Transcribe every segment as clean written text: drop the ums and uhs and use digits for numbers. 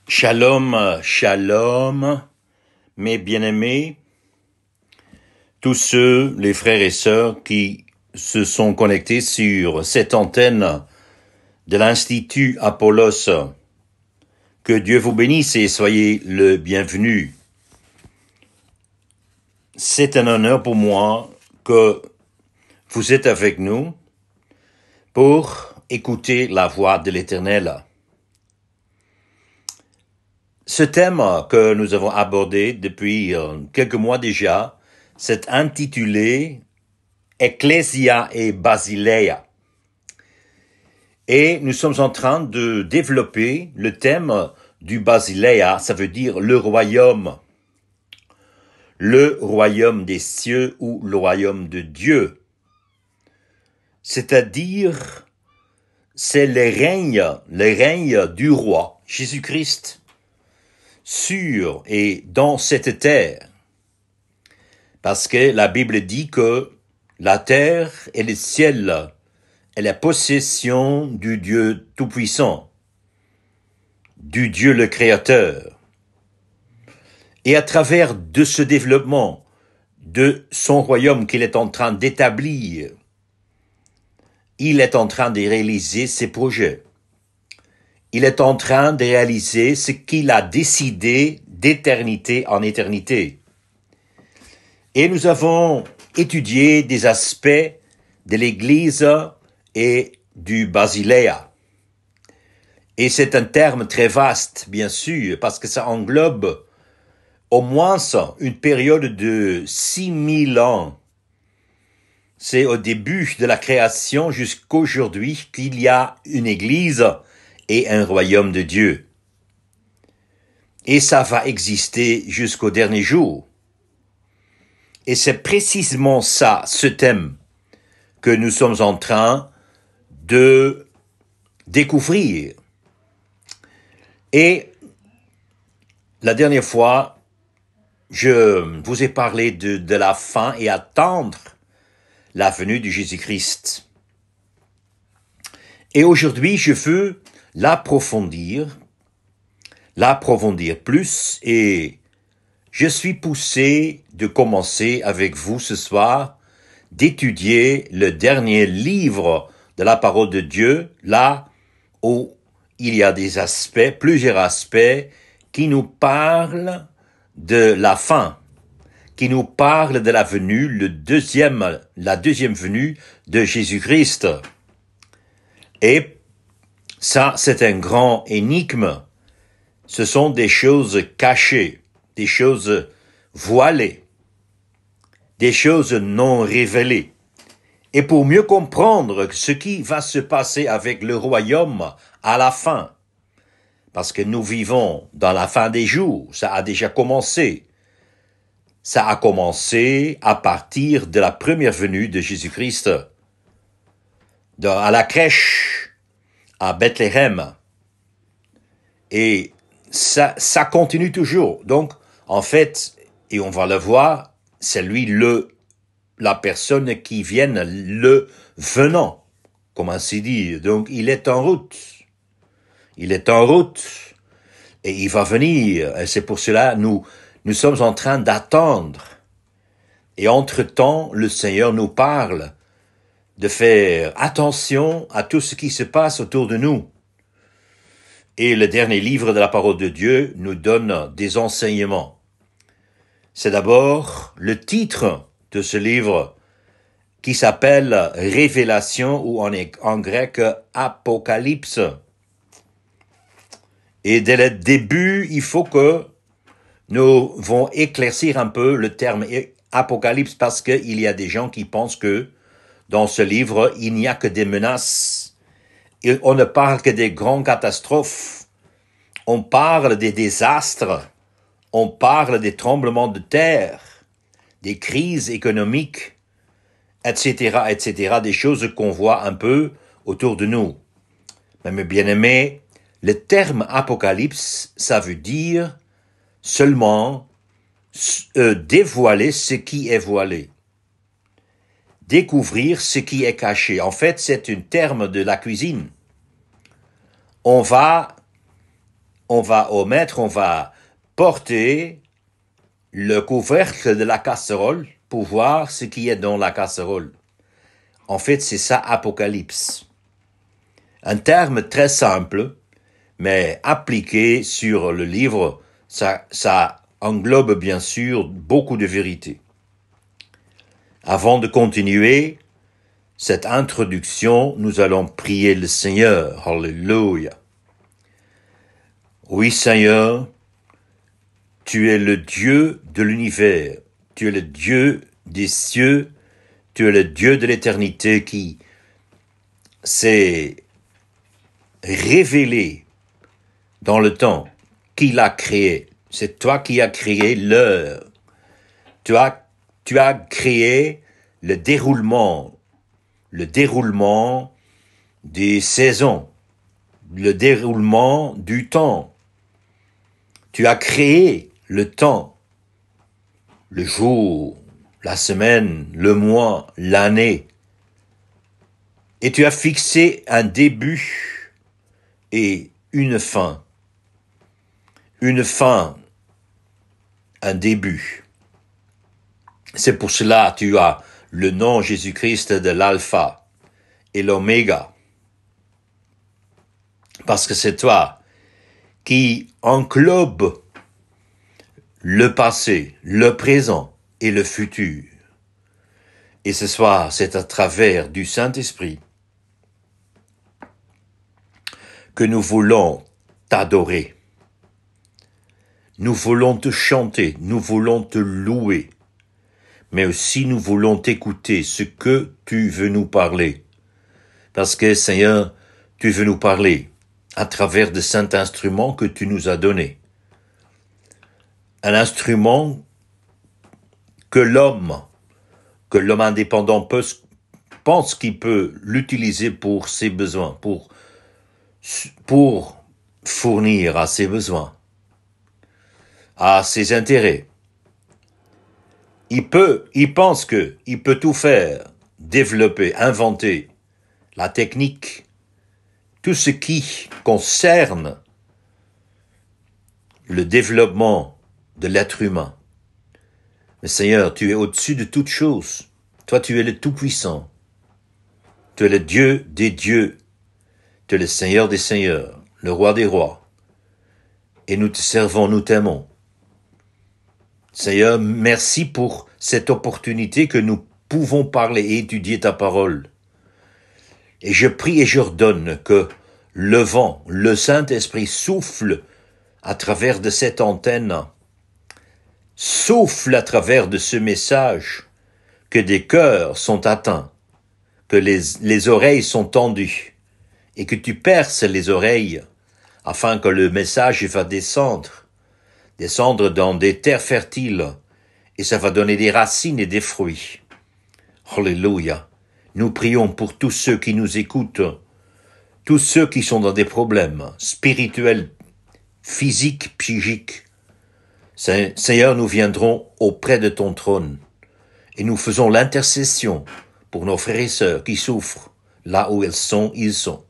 Shalom, shalom, mes bien-aimés, tous ceux, les frères et sœurs qui se sont connectés sur cette antenne de l'Institut Apollos. Que Dieu vous bénisse et soyez le bienvenu. C'est un honneur pour moi que vous êtes avec nous pour écouter la voix de l'Éternel. Ce thème que nous avons abordé depuis quelques mois déjà, c'est intitulé Ecclesia et Basileia. Et nous sommes en train de développer le thème du Basileia, ça veut dire le royaume des cieux ou le royaume de Dieu. C'est-à-dire, c'est le règne du roi, Jésus-Christ, sur et dans cette terre. Parce que la Bible dit que la terre et le ciel est la possession du Dieu Tout-Puissant, du Dieu le Créateur. Et à travers de ce développement de son royaume qu'il est en train d'établir, il est en train de réaliser ses projets. Il est en train de réaliser ce qu'il a décidé d'éternité en éternité. Et nous avons étudié des aspects de l'Église et du Basileia. Et c'est un terme très vaste, bien sûr, parce que ça englobe au moins une période de 6000 ans. C'est au début de la création jusqu'aujourd'hui qu'il y a une Église et un royaume de Dieu. Et ça va exister jusqu'au dernier jour. Et c'est précisément ça, ce thème, que nous sommes en train de découvrir. Et la dernière fois, je vous ai parlé de la fin et attendre la venue de Jésus-Christ. Et aujourd'hui, je veux l'approfondir plus, et je suis poussé de commencer avec vous ce soir d'étudier le dernier livre de la parole de Dieu, là où il y a plusieurs aspects qui nous parlent de la fin, qui nous parlent de la venue, la deuxième venue de Jésus-Christ. Et ça, c'est un grand énigme. Ce sont des choses cachées, des choses voilées, des choses non révélées. Et pour mieux comprendre ce qui va se passer avec le royaume à la fin, parce que nous vivons dans la fin des jours, ça a déjà commencé. Ça a commencé à partir de la première venue de Jésus-Christ, à la crèche, à Bethléem. Et ça continue toujours. Donc, en fait, et on va le voir, c'est lui la personne qui vient, le venant, comme ainsi dire. Donc, il est en route. Il est en route. Et il va venir. Et c'est pour cela, nous sommes en train d'attendre. Et entre-temps, le Seigneur nous parle de faire attention à tout ce qui se passe autour de nous. Et le dernier livre de la parole de Dieu nous donne des enseignements. C'est d'abord le titre de ce livre qui s'appelle Révélation ou en grec Apocalypse. Et dès le début, il faut que nous vont éclaircir un peu le terme Apocalypse parce qu'il y a des gens qui pensent que dans ce livre, il n'y a que des menaces. Et on ne parle que des grandes catastrophes. On parle des désastres. On parle des tremblements de terre, des crises économiques, etc., des choses qu'on voit un peu autour de nous. Mais mes bien-aimés, le terme apocalypse, ça veut dire seulement dévoiler ce qui est voilé. Découvrir ce qui est caché. En fait, c'est un terme de la cuisine. On va on va porter le couvercle de la casserole pour voir ce qui est dans la casserole. En fait, c'est ça, Apocalypse. Un terme très simple, mais appliqué sur le livre, ça englobe bien sûr beaucoup de vérités. Avant de continuer cette introduction, nous allons prier le Seigneur. Alléluia. Oui, Seigneur, tu es le Dieu de l'univers, tu es le Dieu des cieux, tu es le Dieu de l'éternité qui s'est révélé dans le temps, qui l'a créé. C'est toi qui as créé l'heure. Tu as créé le déroulement des saisons, le déroulement du temps. Tu as créé le temps, le jour, la semaine, le mois, l'année. Et tu as fixé un début et une fin. Une fin, un début. C'est pour cela que tu as le nom Jésus-Christ de l'Alpha et l'Oméga. Parce que c'est toi qui englobe le passé, le présent et le futur. Et ce soir, c'est à travers du Saint-Esprit que nous voulons t'adorer. Nous voulons te chanter, nous voulons te louer, mais aussi nous voulons t'écouter ce que tu veux nous parler. Parce que, Seigneur, tu veux nous parler à travers de saints instruments que tu nous as donnés. Un instrument que l'homme indépendant pense qu'il peut l'utiliser pour ses besoins, pour fournir à ses besoins, à ses intérêts. Il pense qu'il peut tout faire, développer, inventer la technique, tout ce qui concerne le développement de l'être humain. Mais Seigneur, tu es au-dessus de toutes choses. Toi, tu es le Tout-Puissant. Tu es le Dieu des dieux. Tu es le Seigneur des seigneurs, le Roi des rois. Et nous te servons, nous t'aimons. Seigneur, merci pour cette opportunité que nous pouvons parler et étudier ta parole. Et je prie et j'ordonne que le vent, le Saint-Esprit souffle à travers de cette antenne, souffle à travers de ce message, que des cœurs sont atteints, que les oreilles sont tendues, et que tu perces les oreilles, afin que le message va descendre dans des terres fertiles, et ça va donner des racines et des fruits. Alléluia. Nous prions pour tous ceux qui nous écoutent, tous ceux qui sont dans des problèmes spirituels, physiques, psychiques. Seigneur, nous viendrons auprès de ton trône et nous faisons l'intercession pour nos frères et sœurs qui souffrent là où ils sont.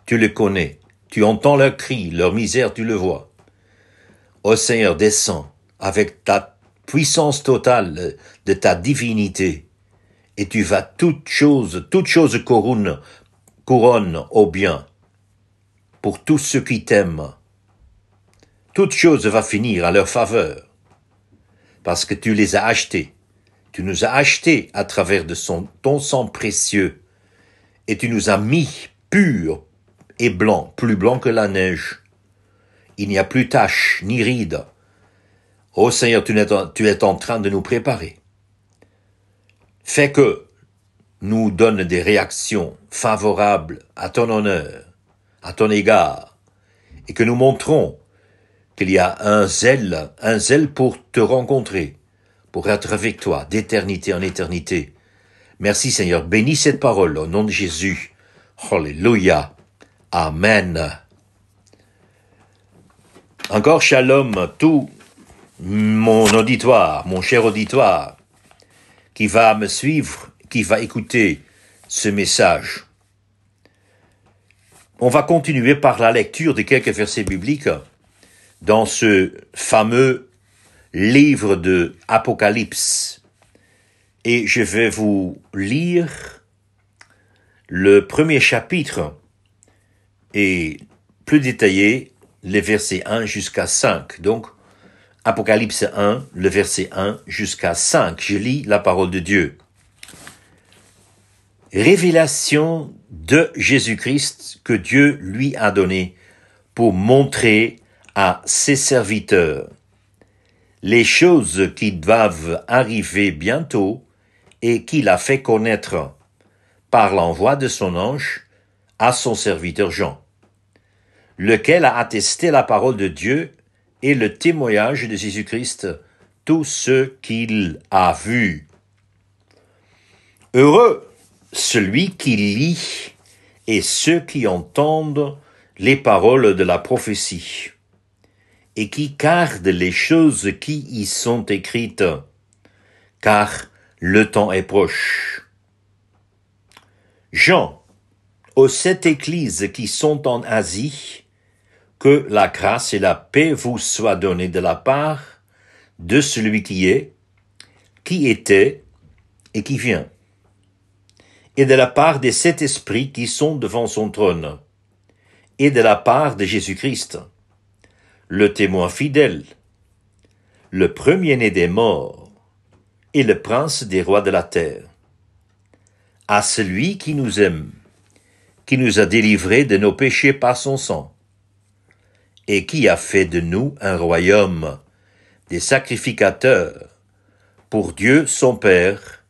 Tu les connais, tu entends leurs cris, leur misère, tu le vois. Ô Seigneur, descends avec ta puissance totale de ta divinité et tu vas toute chose couronne au bien pour tous ceux qui t'aiment. Toute chose va finir à leur faveur parce que tu les as achetés. Tu nous as achetés à travers de ton sang précieux et tu nous as mis purs et blancs, plus blancs que la neige. Il n'y a plus tache ni ride. Ô Seigneur, tu es en train de nous préparer. Fais que nous donne des réactions favorables à ton honneur, à ton égard, et que nous montrons qu'il y a un zèle pour te rencontrer, pour être avec toi d'éternité en éternité. Merci Seigneur, bénis cette parole au nom de Jésus. Alléluia. Amen. Encore shalom, tout mon auditoire, mon cher auditoire, qui va me suivre, qui va écouter ce message. On va continuer par la lecture de quelques versets bibliques dans ce fameux livre de Apocalypse. Et je vais vous lire le premier chapitre et plus détaillé les versets 1 jusqu'à 5. Donc, Apocalypse 1, le verset 1 jusqu'à 5. Je lis la parole de Dieu. Révélation de Jésus-Christ que Dieu lui a donnée pour montrer à ses serviteurs les choses qui doivent arriver bientôt et qu'il a fait connaître par l'envoi de son ange à son serviteur Jean, lequel a attesté la parole de Dieu et le témoignage de Jésus-Christ, tout ce qu'il a vu. Heureux celui qui lit et ceux qui entendent les paroles de la prophétie et qui gardent les choses qui y sont écrites, car le temps est proche. Jean, aux 7 églises qui sont en Asie, que la grâce et la paix vous soient données de la part de celui qui est, qui était et qui vient, et de la part des 7 esprits qui sont devant son trône, et de la part de Jésus-Christ, le témoin fidèle, le premier-né des morts, et le prince des rois de la terre, à celui qui nous aime, qui nous a délivrés de nos péchés par son sang, et qui a fait de nous un royaume, des sacrificateurs, pour Dieu son Père.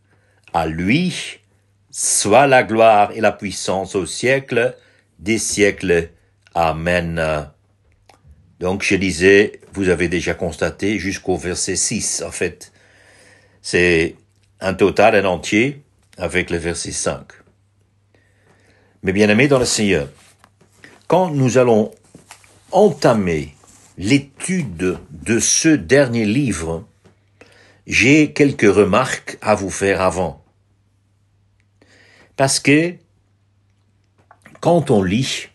À lui soit la gloire et la puissance au siècle des siècles. Amen. Donc je disais, vous avez déjà constaté jusqu'au verset 6, en fait. C'est un total, un entier, avec le verset 5. Mais bien aimés dans le Seigneur, quand nous allons entamer l'étude de ce dernier livre, j'ai quelques remarques à vous faire avant. Parce que quand on lit,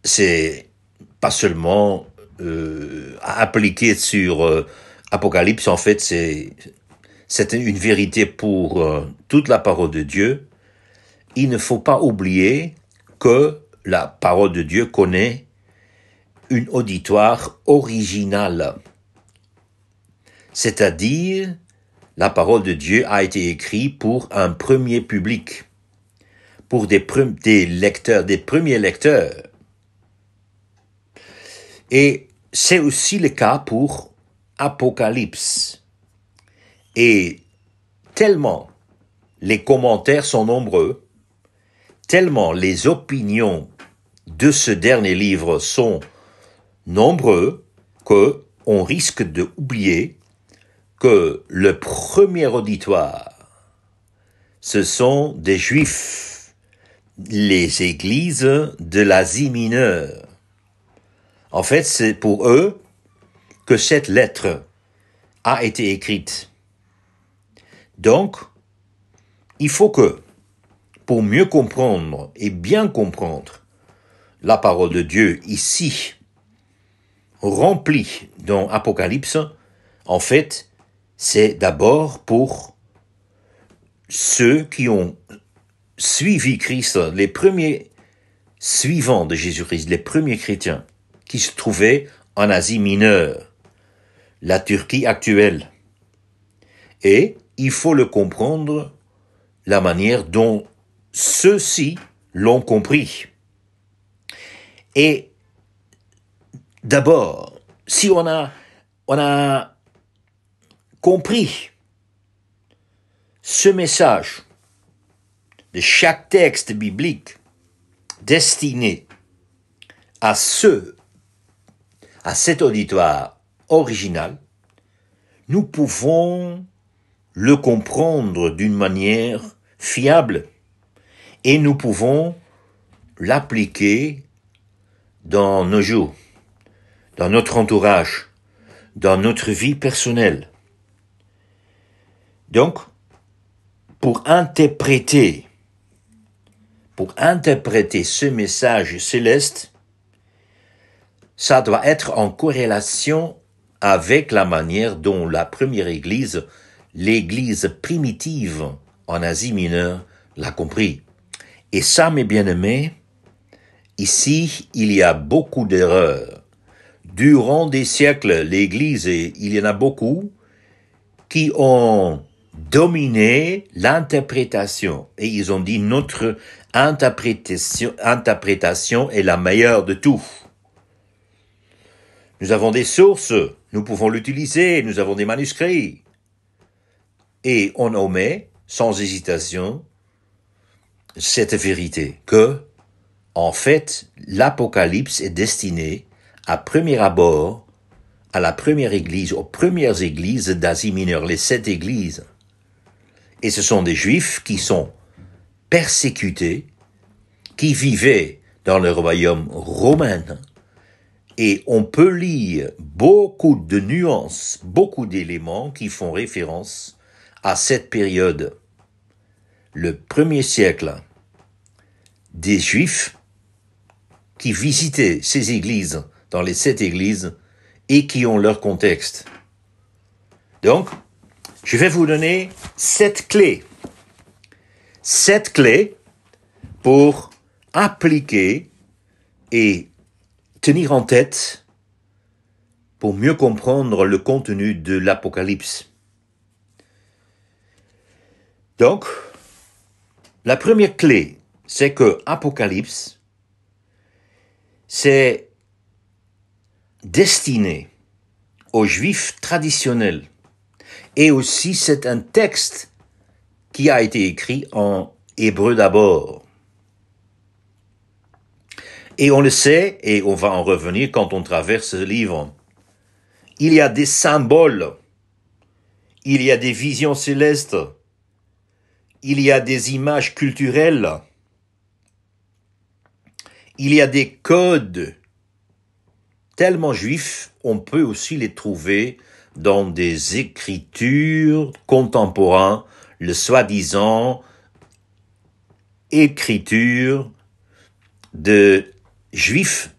c'est pas seulement à appliquer sur Apocalypse, en fait, c'est une vérité pour toute la parole de Dieu. Il ne faut pas oublier que la parole de Dieu connaît une auditoire originale. C'est-à-dire, la parole de Dieu a été écrite pour un premier public, pour des lecteurs, des premiers lecteurs. Et c'est aussi le cas pour Apocalypse. Et tellement les commentaires sont nombreux, tellement les opinions de ce dernier livre sont nombreux, que on risque de oublier que le premier auditoire, ce sont des Juifs, les églises de l'Asie mineure. En fait, c'est pour eux que cette lettre a été écrite. Donc, il faut que, pour mieux comprendre et bien comprendre la parole de Dieu ici, remplie dans Apocalypse, en fait, c'est d'abord pour ceux qui ont suivi Christ, les premiers suivants de Jésus-Christ, les premiers chrétiens qui se trouvaient en Asie mineure, la Turquie actuelle. Et il faut le comprendre la manière dont ceux-ci l'ont compris. Et d'abord, si on a compris ce message de chaque texte biblique destiné à cet auditoire original, nous pouvons le comprendre d'une manière fiable et nous pouvons l'appliquer dans nos jours, dans notre entourage, dans notre vie personnelle. Donc, pour interpréter ce message céleste, ça doit être en corrélation avec la manière dont la première Église, l'Église primitive en Asie mineure, l'a compris. Et ça, mes bien-aimés, ici, il y a beaucoup d'erreurs. Durant des siècles, l'Église, et il y en a beaucoup, qui ont dominé l'interprétation. Et ils ont dit, notre interprétation est la meilleure de tout. Nous avons des sources, nous pouvons l'utiliser, nous avons des manuscrits. Et on omet, sans hésitation, cette vérité que, en fait, l'Apocalypse est destiné, à premier abord, à la première église, aux premières églises d'Asie mineure, les 7 églises. Et ce sont des Juifs qui sont persécutés, qui vivaient dans le royaume romain. Et on peut lire beaucoup de nuances, beaucoup d'éléments qui font référence à cette période. Le premier siècle, des Juifs qui visitaient ces églises, dans les 7 églises, et qui ont leur contexte. Donc, je vais vous donner 7 clés. 7 clés pour appliquer et tenir en tête pour mieux comprendre le contenu de l'Apocalypse. Donc, la première clé, c'est que Apocalypse, c'est destiné aux Juifs traditionnels. Et aussi, c'est un texte qui a été écrit en hébreu d'abord. Et on le sait, et on va en revenir quand on traverse ce livre. Il y a des symboles, il y a des visions célestes, il y a des images culturelles, il y a des codes tellement juifs, on peut aussi les trouver dans des écritures contemporaines, le soi-disant écriture de juifs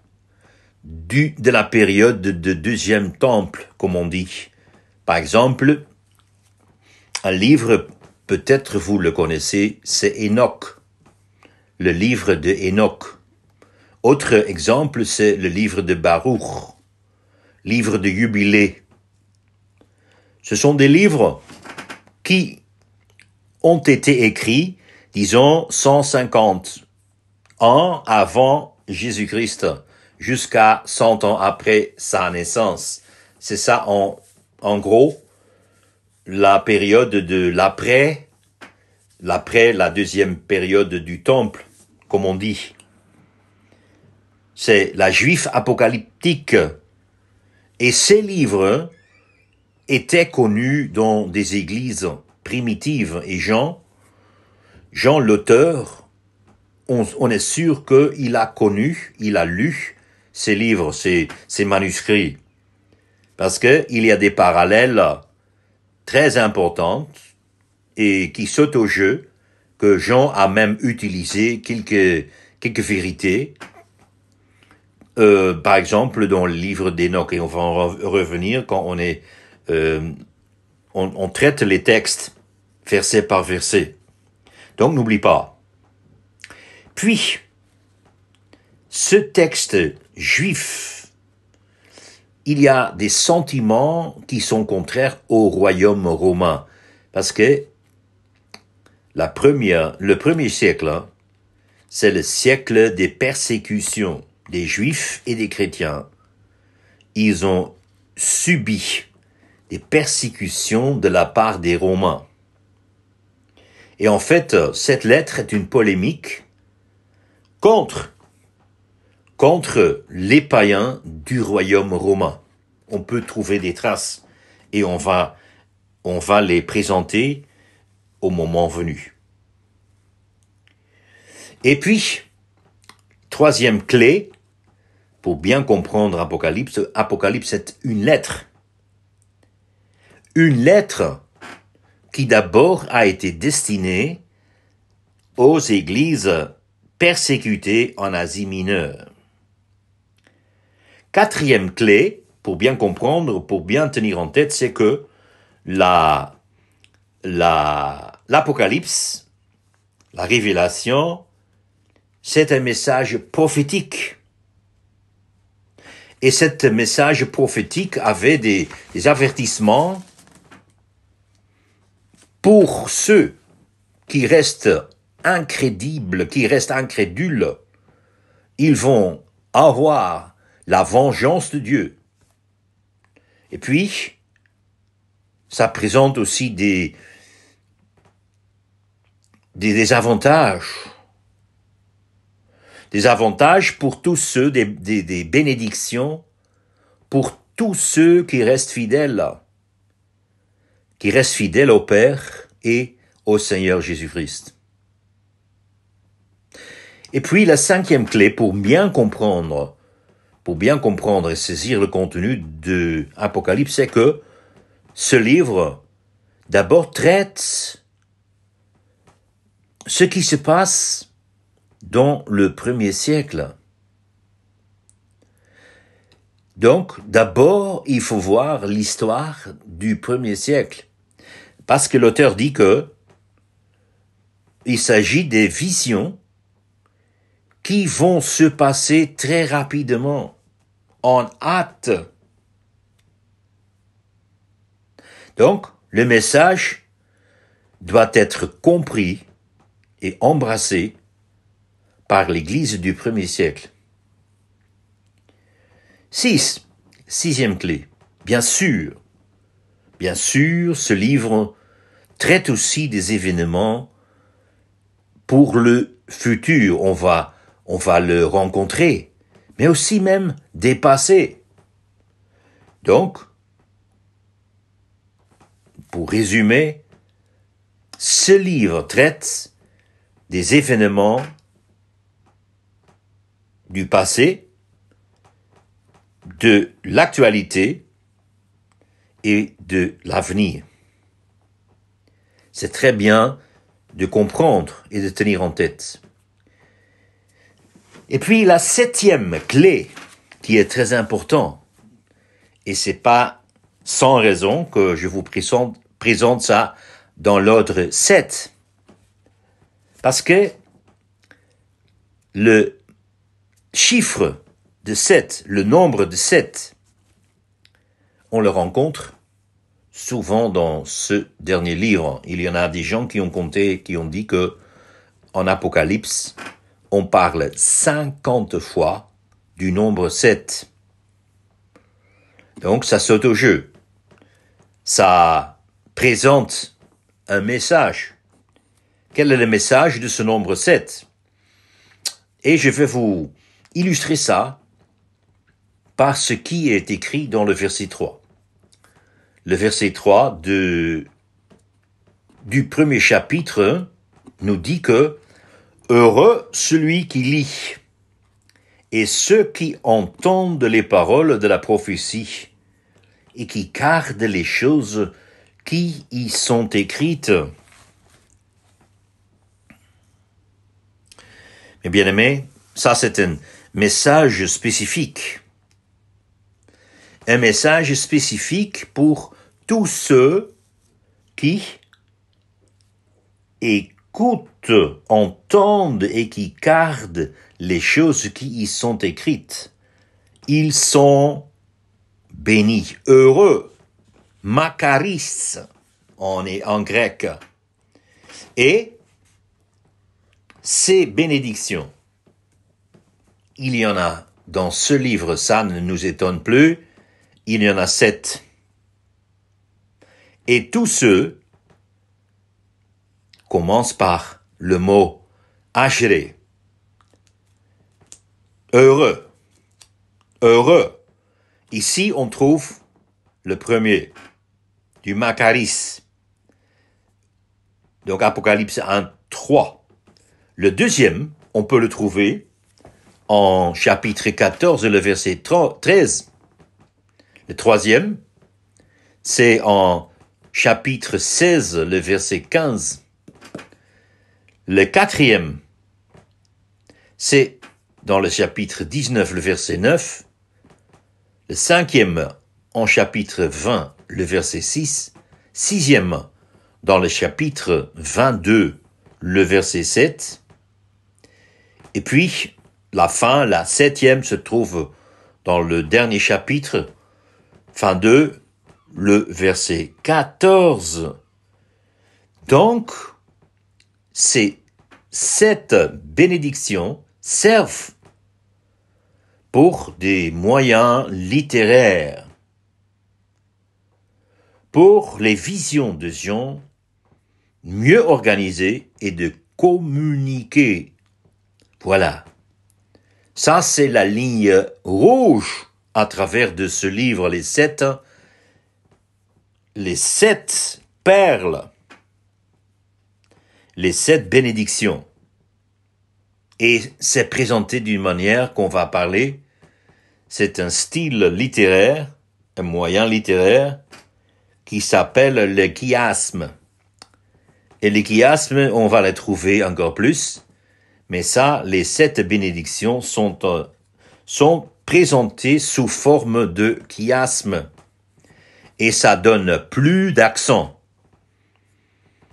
de la période de deuxième temple, comme on dit. Par exemple, un livre, peut-être vous le connaissez, c'est Enoch, le livre de Enoch. Autre exemple, c'est le livre de Baruch, livre de Jubilé. Ce sont des livres qui ont été écrits, disons, 150 ans avant Jésus-Christ, jusqu'à 100 ans après sa naissance. C'est ça, en gros, la période de l'après la deuxième période du temple, comme on dit. C'est la juif apocalyptique. Et ces livres étaient connus dans des églises primitives. Et Jean l'auteur, on est sûr qu'il a connu, il a lu ces livres, ces manuscrits. Parce que il y a des parallèles très importants et qui sautent au jeu, que Jean a même utilisé quelques vérités. Par exemple, dans le livre d'Enoch, et on va en revenir quand on traite les textes verset par verset. Donc, n'oublie pas. Puis, ce texte juif, il y a des sentiments qui sont contraires au royaume romain. Parce que le premier siècle, c'est le siècle des persécutions des Juifs et des chrétiens. Ils ont subi des persécutions de la part des Romains. Et en fait, cette lettre est une polémique contre les païens du royaume romain. On peut trouver des traces et on va les présenter au moment venu. Et puis, troisième clé, pour bien comprendre Apocalypse est une lettre. Une lettre qui d'abord a été destinée aux églises persécutées en Asie mineure. quatrième clé, pour bien comprendre, pour bien tenir en tête, c'est que l'Apocalypse, la révélation, c'est un message prophétique. Et ce message prophétique avait des avertissements pour ceux qui restent incrédibles, qui restent incrédules. Ils vont avoir la vengeance de Dieu. Et puis, ça présente aussi des avantages. Des avantages pour tous ceux, des bénédictions pour tous ceux qui restent fidèles au Père et au Seigneur Jésus-Christ. Et puis la cinquième clé pour bien comprendre et saisir le contenu de Apocalypse, c'est que ce livre d'abord traite ce qui se passe dans le premier siècle. Donc, d'abord, il faut voir l'histoire du premier siècle. Parce que l'auteur dit que il s'agit des visions qui vont se passer très rapidement, en hâte. Donc, le message doit être compris et embrassé par l'Église du premier siècle. Sixième clé. Bien sûr, ce livre traite aussi des événements pour le futur. On va le rencontrer, mais aussi même des passés. Donc, pour résumer, ce livre traite des événements du passé, de l'actualité et de l'avenir. C'est très bien de comprendre et de tenir en tête. Et puis la septième clé, qui est très importante, et c'est pas sans raison que je vous présente ça dans l'ordre 7, parce que le chiffre de 7, le nombre de 7, on le rencontre souvent dans ce dernier livre. Il y en a des gens qui ont compté, qui ont dit que en Apocalypse, on parle 50 fois du nombre 7. Donc ça saute au jeu. Ça présente un message. Quel est le message de ce nombre 7? Et je vais vous illustrer ça par ce qui est écrit dans le verset 3. Le verset 3 du premier chapitre nous dit que « Heureux celui qui lit et ceux qui entendent les paroles de la prophétie et qui gardent les choses qui y sont écrites. » Mes bien-aimés, ça c'est un message spécifique. Un message spécifique pour tous ceux qui écoutent, entendent et qui gardent les choses qui y sont écrites. Ils sont bénis, heureux, makaris, on est en grec. Et ces bénédictions, il y en a dans ce livre, ça ne nous étonne plus, il y en a 7. Et tous ceux commencent par le mot ashré. Heureux. Heureux. Ici, on trouve le premier, du makaris. Donc, Apocalypse 1, 3. Le deuxième, on peut le trouver en chapitre 14, le verset 13. Le troisième, c'est en chapitre 16, le verset 15. Le quatrième, c'est dans le chapitre 19, le verset 9. Le cinquième en chapitre 20, le verset 6. Sixième dans le chapitre 22, le verset 7. Et puis, la fin, la septième, se trouve dans le dernier chapitre, fin 2, le verset 14. Donc, ces 7 bénédictions servent pour des moyens littéraires, pour les visions de Dieu mieux organisées et de communiquer. Voilà. Ça, c'est la ligne rouge à travers de ce livre, les sept perles, les 7 bénédictions. Et c'est présenté d'une manière qu'on va parler. C'est un style littéraire, un moyen littéraire, qui s'appelle le chiasme. Et les chiasmes, on va les trouver encore plus. Mais ça, les 7 bénédictions sont présentées sous forme de chiasme. Et ça donne plus d'accent.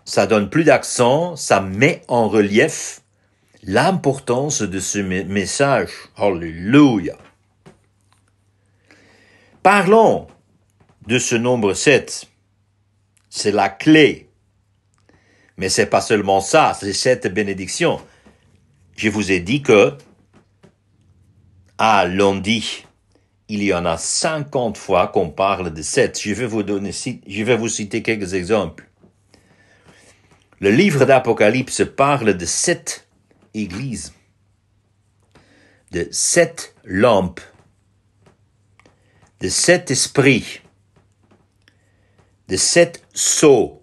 Ça donne plus d'accent, ça met en relief l'importance de ce message. Alléluia. Parlons de ce nombre 7. C'est la clé. Mais c'est pas seulement ça, c'est 7 bénédictions. Je vous ai dit que, à lundi, il y en a 50 fois qu'on parle de 7. Je vais vous citer quelques exemples. Le livre d'Apocalypse parle de 7 églises, de 7 lampes, de 7 esprits, de 7 sceaux,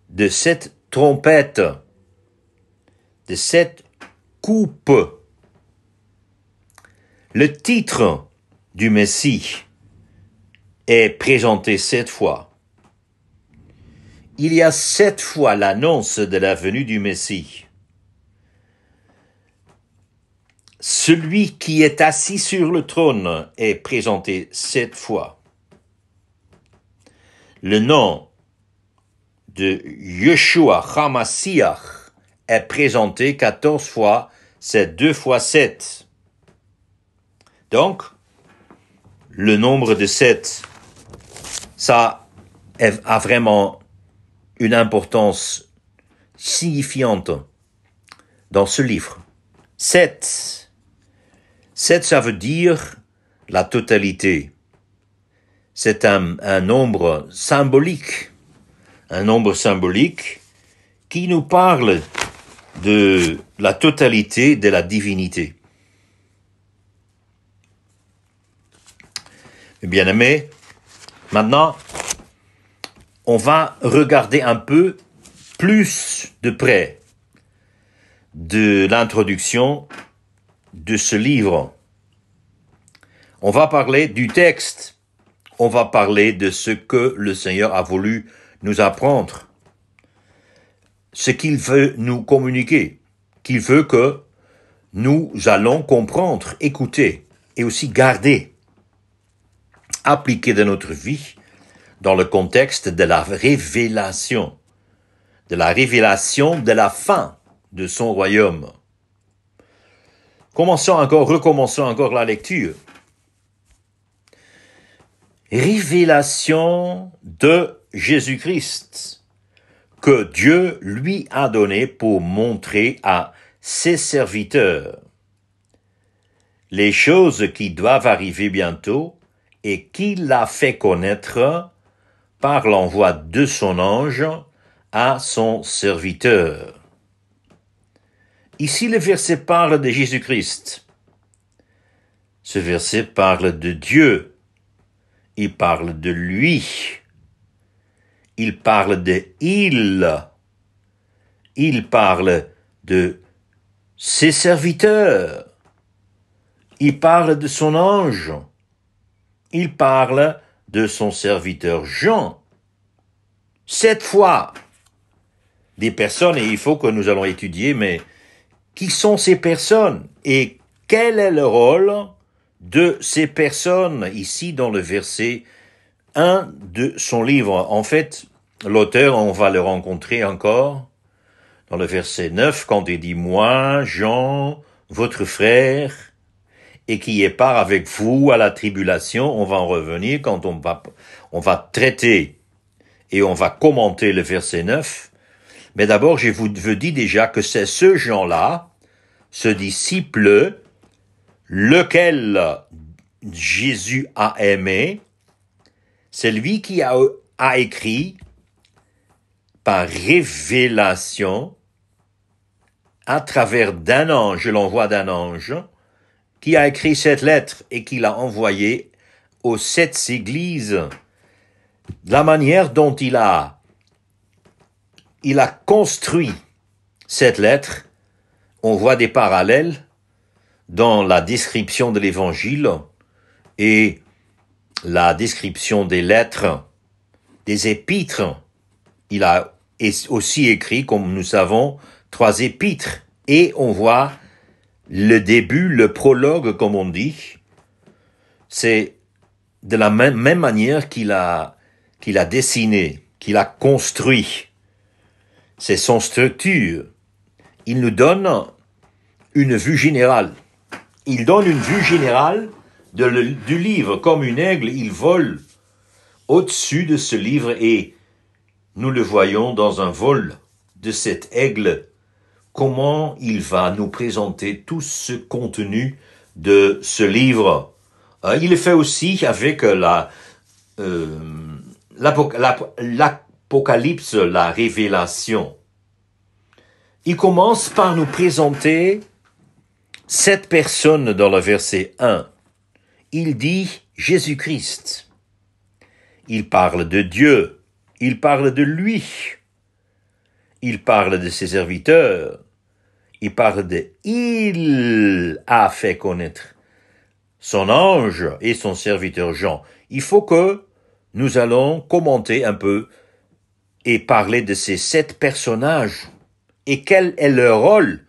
de 7 trompettes, de 7 coupes. Le titre du Messie est présenté 7 fois. Il y a 7 fois l'annonce de la venue du Messie. Celui qui est assis sur le trône est présenté 7 fois. Le nom de Yeshua HaMashiach est présenté 14 fois, c'est 2 fois 7. Donc, le nombre de 7, ça a vraiment une importance signifiante dans ce livre. 7, ça veut dire la totalité. C'est un nombre symbolique. Un nombre symbolique qui nous parle de la totalité de la divinité. Bien-aimés, maintenant, on va regarder un peu plus de près de l'introduction de ce livre. On va parler du texte. On va parler de ce que le Seigneur a voulu nous apprendre. Ce qu'il veut nous communiquer. Qu'il veut que nous allons comprendre, écouter et aussi garder. Appliquer dans notre vie dans le contexte de la révélation de la fin de son royaume. Recommençons encore la lecture. Révélation de Jésus-Christ que Dieu lui a donné pour montrer à ses serviteurs les choses qui doivent arriver bientôt et qu'il a fait connaître par l'envoi de son ange à son serviteur. Ici, le verset parle de Jésus-Christ. Ce verset parle de Dieu. Il parle de lui. Il parle de il. Il parle de ses serviteurs. Il parle de son ange. Il parle de son serviteur Jean. 7 fois des personnes, et il faut que nous allons étudier, mais qui sont ces personnes et quel est le rôle de ces personnes ici dans le verset 1 de son livre. En fait, l'auteur, on va le rencontrer encore dans le verset 9 quand il dit « Moi, Jean, votre frère, et qui est part avec vous à la tribulation », on va en revenir quand on va traiter et on va commenter le verset 9. Mais d'abord, je vous dis déjà que c'est ce Jean-là, ce disciple, lequel Jésus a aimé, c'est lui qui a écrit par révélation à travers d'un ange, l'envoi d'un ange, qui a écrit cette lettre et qui l'a envoyée aux 7 églises. La manière dont il a construit cette lettre, on voit des parallèles dans la description de l'évangile et la description des lettres, des épîtres. Il a aussi écrit, comme nous savons, 3 épîtres. Et on voit le début, le prologue, comme on dit. C'est de la même manière qu'il a dessiné, qu'il a construit. C'est son structure. Il nous donne une vue générale. Il donne une vue générale du livre. Comme une aigle, il vole au-dessus de ce livre et nous le voyons dans un vol de cet aigle. Comment il va nous présenter tout ce contenu de ce livre. Il le fait aussi avec l'Apocalypse, la révélation. Il commence par nous présenter 7 personnes dans le verset 1. Il dit Jésus-Christ. Il parle de Dieu. Il parle de lui. Il parle de ses serviteurs. Il parle de il a fait connaître son ange et son serviteur Jean. Il faut que nous allons commenter un peu et parler de ces 7 personnages et quel est leur rôle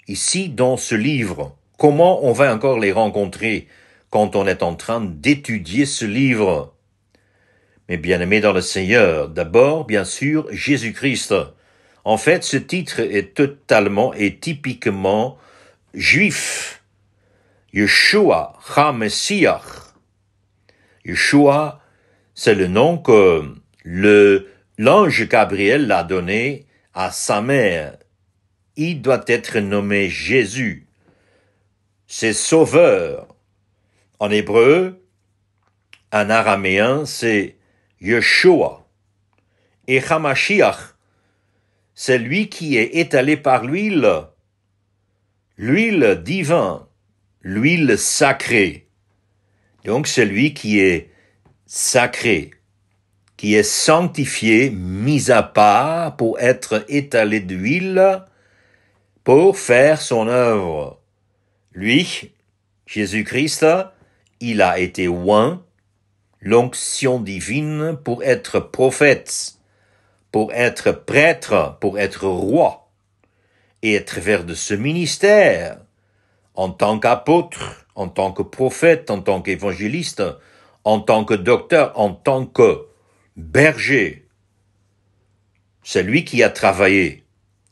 ici dans ce livre. Comment on va encore les rencontrer quand on est en train d'étudier ce livre. Mais bien-aimés dans le Seigneur, d'abord, bien sûr, Jésus-Christ. En fait, ce titre est totalement et typiquement juif. Yeshua HaMessiach. Yeshua, c'est le nom que l'ange Gabriel l'a donné à sa mère. Il doit être nommé Jésus. C'est sauveur. En hébreu, en araméen, c'est Yeshua. Et Hamashiach, c'est lui qui est étalé par l'huile divine, l'huile sacrée. Donc c'est lui qui est sacré, qui est sanctifié, mis à part pour être étalé d'huile pour faire son œuvre. Lui, Jésus-Christ, il a été oint, l'onction divine pour être prophète, pour être prêtre, pour être roi, et à travers de ce ministère, en tant qu'apôtre, en tant que prophète, en tant qu'évangéliste, en tant que docteur, en tant que berger. C'est lui qui a travaillé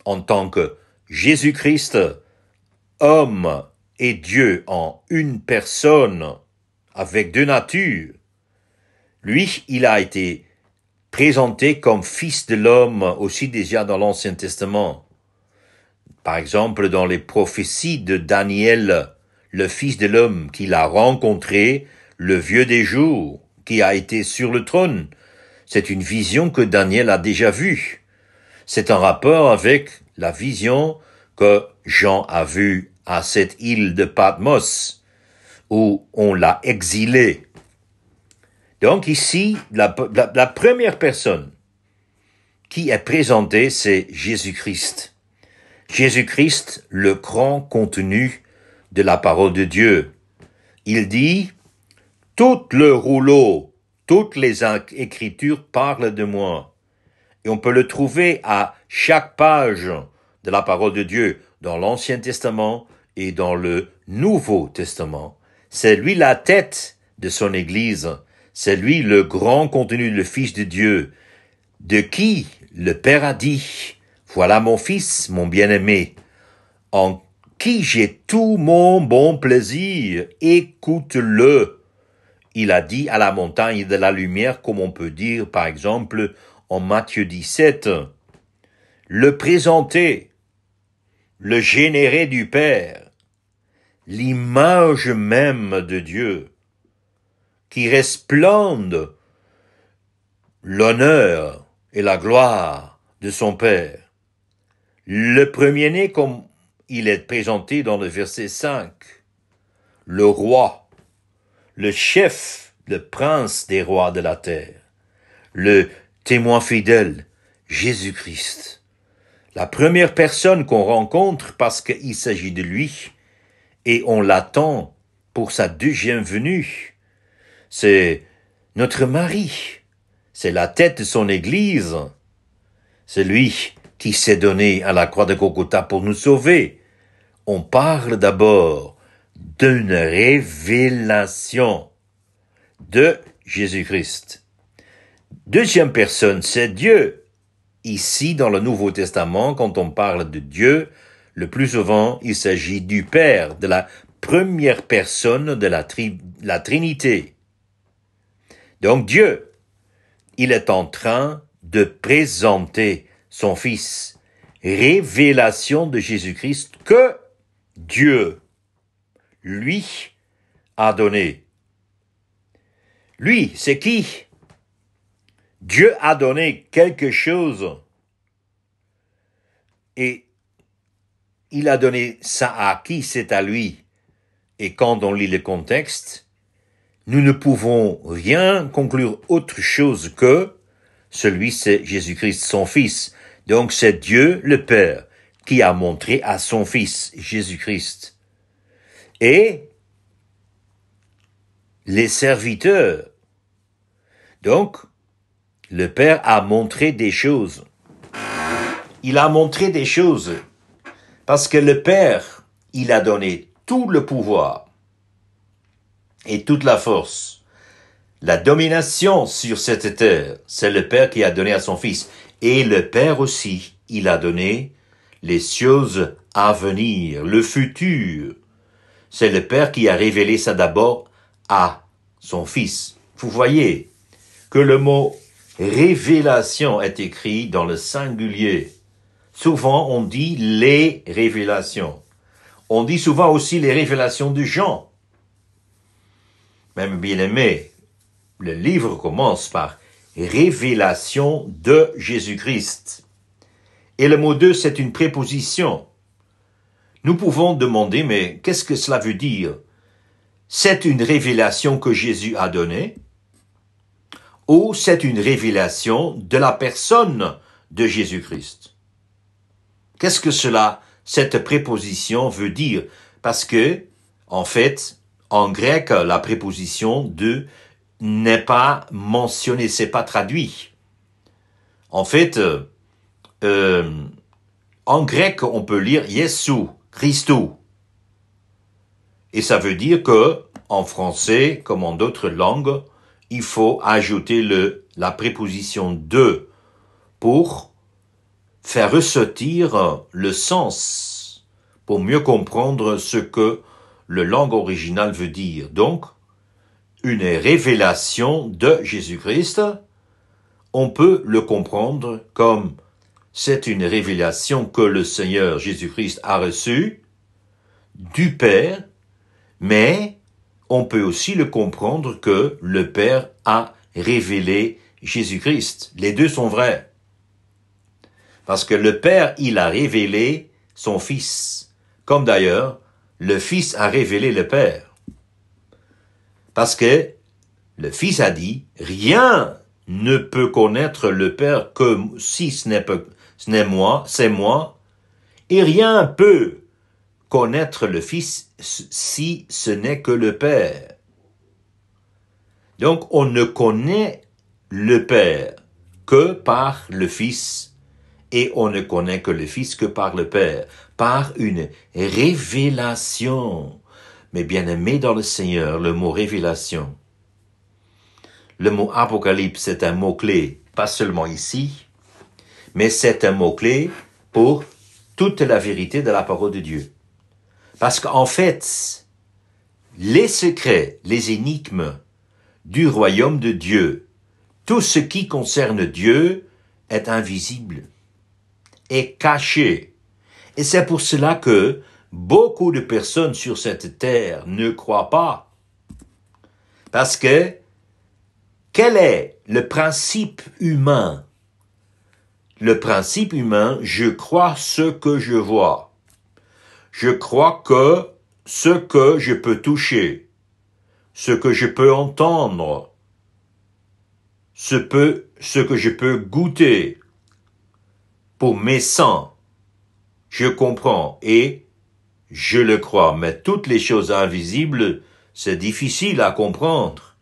en tant que Jésus-Christ, homme et Dieu en une personne, avec 2 natures. Lui, il a été présenté comme fils de l'homme aussi déjà dans l'Ancien Testament. Par exemple, dans les prophéties de Daniel, le fils de l'homme qu'il a rencontré, le vieux des jours, qui a été sur le trône. C'est une vision que Daniel a déjà vue. C'est en rapport avec la vision que Jean a vue à cette île de Patmos, où on l'a exilé. Donc ici, la première personne qui est présentée, c'est Jésus-Christ. Jésus-Christ, le grand contenu de la parole de Dieu. Il dit, tout le rouleau, toutes les écritures parlent de moi. Et on peut le trouver à chaque page de la parole de Dieu, dans l'Ancien Testament et dans le Nouveau Testament. C'est lui la tête de son Église. C'est lui le grand contenu, le Fils de Dieu, de qui le Père a dit, « Voilà mon Fils, mon bien-aimé, en qui j'ai tout mon bon plaisir, écoute-le. » Il a dit à la montagne de la lumière, comme on peut dire, par exemple, en Matthieu 17, le présenter, le générer du Père, l'image même de Dieu, qui resplende l'honneur et la gloire de son Père. Le premier-né, comme il est présenté dans le verset 5, le roi, le chef, le prince des rois de la terre, le témoin fidèle, Jésus-Christ. La première personne qu'on rencontre parce qu'il s'agit de lui et on l'attend pour sa deuxième venue, c'est notre mari, c'est la tête de son Église, c'est lui qui s'est donné à la croix de Golgotha pour nous sauver. On parle d'abord d'une révélation de Jésus-Christ. Deuxième personne, c'est Dieu. Ici, dans le Nouveau Testament, quand on parle de Dieu, le plus souvent, il s'agit du Père, de la première personne de la Trinité. Donc Dieu, il est en train de présenter son Fils. Révélation de Jésus-Christ que Dieu, lui, a donné. Lui, c'est qui? Dieu a donné quelque chose et il a donné ça à qui? C'est à lui. Et quand on lit le contexte, nous ne pouvons rien conclure autre chose que celui, c'est Jésus-Christ, son Fils. Donc c'est Dieu, le Père, qui a montré à son Fils, Jésus-Christ. Et les serviteurs. Donc, le Père a montré des choses. Il a montré des choses parce que le Père, il a donné tout le pouvoir et toute la force. La domination sur cette terre, c'est le Père qui a donné à son Fils. Et le Père aussi, il a donné les choses à venir, le futur. C'est le Père qui a révélé ça d'abord à son Fils. Vous voyez que le mot révélation est écrit dans le singulier. Souvent, on dit les révélations. On dit souvent aussi les révélations de Jean. Même bien aimé, le livre commence par révélation de Jésus-Christ. Et le mot de, c'est une préposition. Nous pouvons demander, mais qu'est-ce que cela veut dire? C'est une révélation que Jésus a donnée? Ou c'est une révélation de la personne de Jésus-Christ? Qu'est-ce que cette préposition veut dire? Parce que, en fait, en grec, la préposition de n'est pas mentionnée, c'est pas traduit. En fait, en grec, on peut lire Jésus, Christou. Et ça veut dire que, en français, comme en d'autres langues, il faut ajouter la préposition de pour faire ressortir le sens, pour mieux comprendre ce que le langue originale veut dire. Donc, une révélation de Jésus-Christ, on peut le comprendre comme c'est une révélation que le Seigneur Jésus-Christ a reçue du Père, mais on peut aussi le comprendre que le Père a révélé Jésus-Christ. Les deux sont vrais. Parce que le Père, il a révélé son Fils, comme d'ailleurs le Fils a révélé le Père. Parce que le Fils a dit, rien ne peut connaître le Père que si ce n'est moi, c'est moi, et rien peut connaître le Fils si ce n'est que le Père. Donc on ne connaît le Père que par le Fils, et on ne connaît que le Fils que par le Père, par une révélation. Mais bien aimé dans le Seigneur, le mot révélation, le mot apocalypse est un mot-clé, pas seulement ici, mais c'est un mot-clé pour toute la vérité de la parole de Dieu. Parce qu'en fait, les secrets, les énigmes du royaume de Dieu, tout ce qui concerne Dieu est invisible, est caché. Et c'est pour cela que beaucoup de personnes sur cette terre ne croient pas. Parce que, quel est le principe humain? Le principe humain, je crois ce que je vois. Je crois que ce que je peux toucher, ce que je peux entendre, ce que je peux goûter pour mes sens, je comprends et je le crois. Mais toutes les choses invisibles, c'est difficile à comprendre.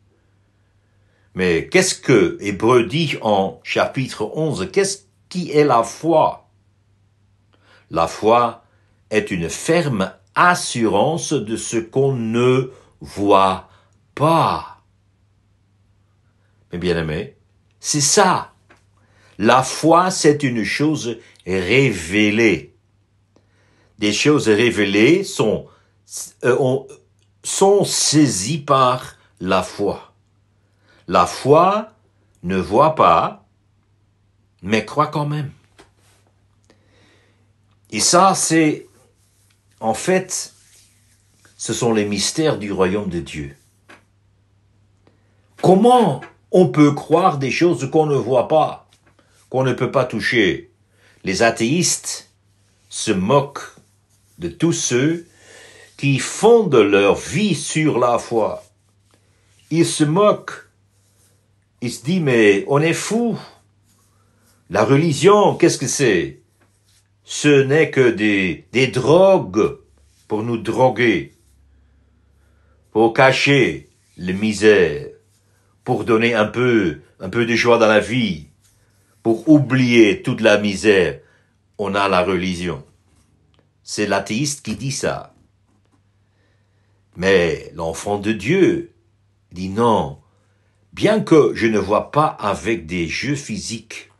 Mais qu'est-ce que Hébreux dit en chapitre 11? Qu'est-ce qui est la foi? La foi est une ferme assurance de ce qu'on ne voit pas. Mais bien aimé, c'est ça. La foi, c'est une chose révélée. Des choses révélées sont saisies par la foi. La foi ne voit pas, mais croit quand même. Et ça, c'est, en fait, ce sont les mystères du royaume de Dieu. Comment on peut croire des choses qu'on ne voit pas, qu'on ne peut pas toucher? Les athéistes se moquent de tous ceux qui fondent leur vie sur la foi. Ils se moquent. Ils se disent, mais on est fou. La religion, qu'est-ce que c'est? Ce n'est que des drogues pour nous droguer, pour cacher la misère, pour donner un peu de joie dans la vie, pour oublier toute la misère. On a la religion. C'est l'athéiste qui dit ça. Mais l'enfant de Dieu dit non. Bien que je ne vois pas avec des yeux physiques,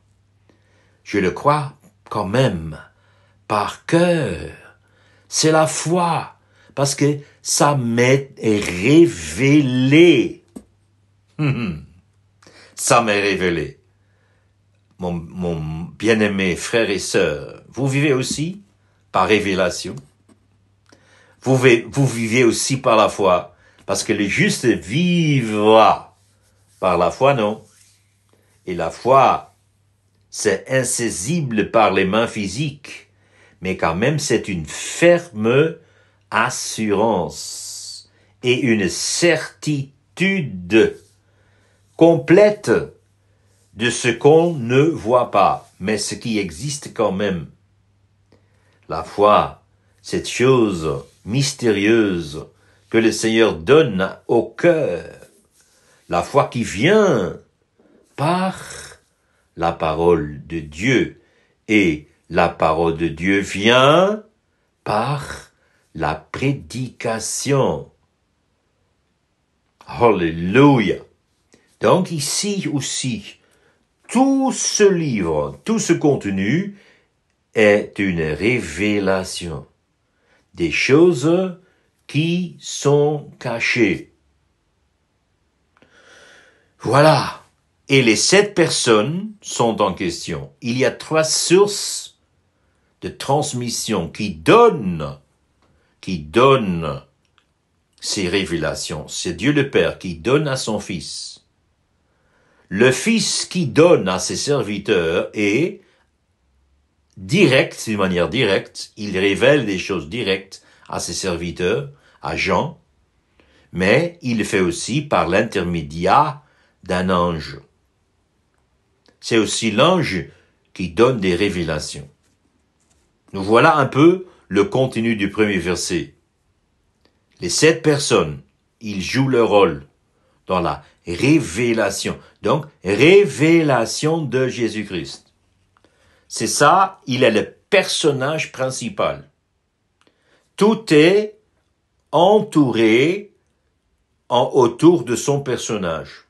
je le crois quand même par cœur. C'est la foi, parce que ça m'est révélé. Ça m'est révélé. Mon bien-aimé frère et sœur, vous vivez aussi par révélation. Vous vivez aussi par la foi, parce que les justes vivra par la foi, non? Et la foi, c'est insaisible par les mains physiques, mais quand même c'est une ferme assurance et une certitude complète de ce qu'on ne voit pas, mais ce qui existe quand même. La foi, cette chose mystérieuse que le Seigneur donne au cœur, la foi qui vient par la parole de Dieu, et la parole de Dieu vient par la prédication. Alléluia. Donc ici aussi, tout ce livre, tout ce contenu est une révélation des choses qui sont cachées. Voilà. Et les 7 personnes sont en question. Il y a 3 sources de transmission qui donnent ces révélations. C'est Dieu le Père qui donne à son Fils. Le Fils qui donne à ses serviteurs est direct, d'une manière directe. Il révèle des choses directes à ses serviteurs, à Jean, mais il le fait aussi par l'intermédiaire d'un ange. C'est aussi l'ange qui donne des révélations. Nous voilà un peu le contenu du premier verset. Les 7 personnes, ils jouent leur rôle dans la révélation. Donc, révélation de Jésus-Christ. C'est ça, il est le personnage principal. Tout est entouré autour de son personnage.